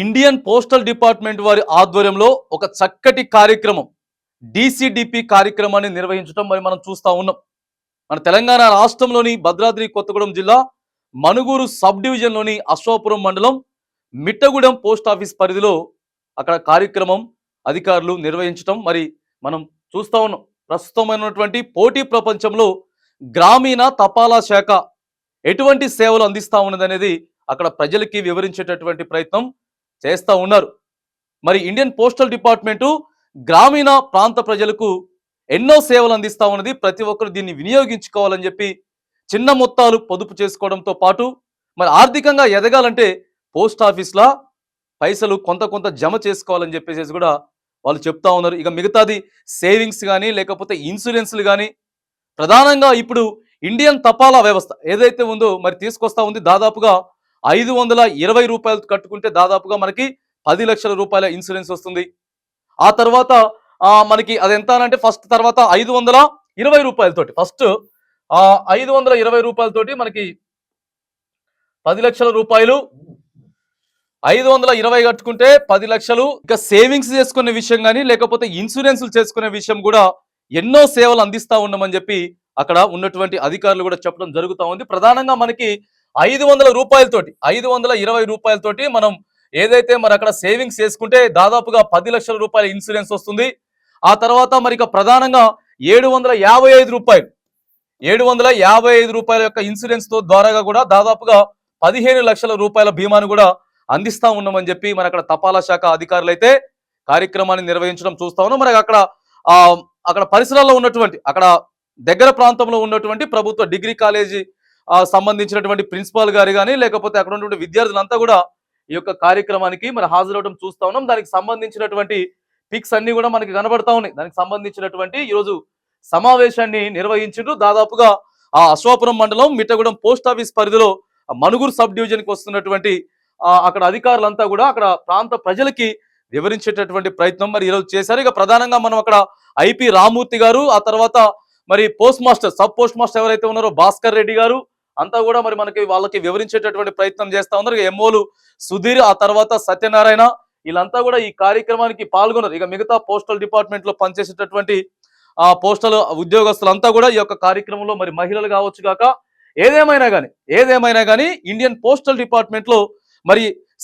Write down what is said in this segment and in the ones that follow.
Indian postal department వారి ఆధ్వర్యంలో ఒక చక్కటి కార్యక్రమం డిసిడిపి కార్యక్రమాన్ని నిర్వహించడం మనం చూస్తా ఉన్నాం. మన తెలంగాణ రాష్ట్రంలోని భద్రాద్రి కొత్తగూడెం జిల్లా మనుగూరు సబ్ డివిజన్లోని అశ్వాపురం మండలం మిట్టగూడెం పోస్ట్ ఆఫీస్ పరిధిలో అక్కడ కార్యక్రమం అధికారులు నిర్వహించడం మనం చూస్తా ఉన్నాం. ప్రస్తుతమైనటువంటి పోటీ ప్రపంచంలో గ్రామీణ తపాలా శాఖ ఎటువంటి సేవలు అందిస్తా ఉన్నదనేది అక్కడ ప్రజలకి వివరించేటటువంటి ప్రయత్నం చేస్తూ ఉన్నారు. ఇండియన్ పోస్టల్ డిపార్ట్మెంటు గ్రామీణ ప్రాంత ప్రజలకు ఎన్నో సేవలు అందిస్తూ ఉన్నది. ప్రతి ఒక్కరు దీన్ని వినియోగించుకోవాలని చెప్పి చిన్న మొత్తాలు పొదుపు చేసుకోవడంతో పాటు ఆర్థికంగా ఎదగాలంటే పోస్ట్ ఆఫీస్లా పైసలు కొంత కొంత జమ చేసుకోవాలని చెప్పేసి కూడా వాళ్ళు చెప్తా ఉన్నారు. ఇక మిగతాది సేవింగ్స్ కానీ లేకపోతే ఇన్సూరెన్స్లు కానీ ప్రధానంగా ఇప్పుడు ఇండియన్ తపాలా వ్యవస్థ ఏదైతే ఉందో తీసుకొస్తా ఉంది. దాదాపుగా 520 రూపాయలు కట్టుకుంటే దాదాపుగా మనకి 10 లక్షల రూపాయల ఇన్సూరెన్స్ వస్తుంది. ఆ తర్వాత మనకి అది ఎంత అంటే ఫస్ట్ తర్వాత 520 రూపాయలతోటి ఫస్ట్ 520 రూపాయలతోటి మనకి 10 లక్షల రూపాయలు 520 కట్టుకుంటే 10 లక్షలు. ఇక సేవింగ్స్ చేసుకునే విషయం కానీ లేకపోతే ఇన్సూరెన్స్లు చేసుకునే విషయం కూడా ఎన్నో సేవలు అందిస్తా ఉన్నామని చెప్పి అక్కడ ఉన్నటువంటి అధికారులు కూడా చెప్పడం జరుగుతూ ఉంది. ప్రధానంగా మనకి 500 రూపాయలతోటి 520 రూపాయలతోటి మనం ఏదైతే అక్కడ సేవింగ్స్ చేసుకుంటే దాదాపుగా 10 లక్షల రూపాయల ఇన్సూరెన్స్ వస్తుంది. ఆ తర్వాత ఇక ప్రధానంగా 755 రూపాయలు 755 రూపాయల యొక్క ఇన్సూరెన్స్ తో ద్వారాగా కూడా దాదాపుగా 15 లక్షల రూపాయల బీమాను కూడా అందిస్తా ఉన్నామని చెప్పి అక్కడ తపాలా శాఖ అధికారులు అయితే కార్యక్రమాన్ని నిర్వహించడం చూస్తా ఉన్నాం. అక్కడ పరిసరాల్లో ఉన్నటువంటి అక్కడ దగ్గర ప్రాంతంలో ఉన్నటువంటి ప్రభుత్వ డిగ్రీ కాలేజీ సంబంధించినటువంటి ప్రిన్సిపాల్ గారు కానీ లేకపోతే అక్కడ ఉన్నటువంటి విద్యార్థులంతా కూడా ఈ యొక్క కార్యక్రమానికి హాజరవడం చూస్తా ఉన్నాం. దానికి సంబంధించినటువంటి పిక్స్ అన్ని కూడా మనకి కనబడతా ఉన్నాయి. దానికి సంబంధించినటువంటి ఈరోజు సమావేశాన్ని నిర్వహించారు. దాదాపుగా అశ్వాపురం మండలం మిట్టగూడెం పోస్ట్ ఆఫీస్ పరిధిలో మనుగూరు సబ్ డివిజన్ కి వస్తున్నటువంటి అక్కడ అధికారులంతా కూడా అక్కడ ప్రాంత ప్రజలకి వివరించేటటువంటి ప్రయత్నం ఈరోజు చేశారు. ఇక ప్రధానంగా మనం అక్కడ ఐపీ రామూర్తి గారు, ఆ తర్వాత post master sub post master ఎవరైతే ఉన్నారో భాస్కర్ రెడ్డి గారు అంతా కూడా మనకి వాళ్ళకి వివరించేటటువంటి ప్రయత్నం చేస్తా ఉన్నారు. ఎంఓలు సుధీర్, ఆ తర్వాత సత్యనారాయణ వీళ్ళంతా కూడా ఈ కార్యక్రమానికి పాల్గొన్నారు. ఇక మిగతా పోస్టల్ డిపార్ట్మెంట్ లో పనిచేసేటటువంటి పోస్టల్ ఉద్యోగస్తులంతా కూడా ఈ యొక్క కార్యక్రమంలో మహిళలు కావచ్చు కాక ఏదేమైనా కానీ ఇండియన్ పోస్టల్ డిపార్ట్మెంట్ లో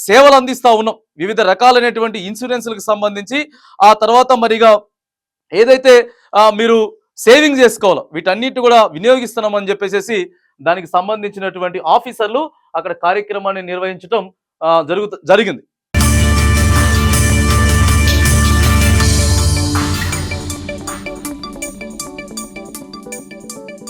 సేవలు అందిస్తా ఉన్నాం. వివిధ రకాలైనటువంటి ఇన్సూరెన్స్లకు సంబంధించి ఆ తర్వాత ఏదైతే మీరు సేవింగ్ చేసుకోవాలో వీటన్నిటి కూడా వినియోగిస్తున్నామని చెప్పేసి దానికి సంబంధించినటువంటి ఆఫీసర్లు అక్కడ కార్యక్రమాన్ని నిర్వహించడం జరిగింది.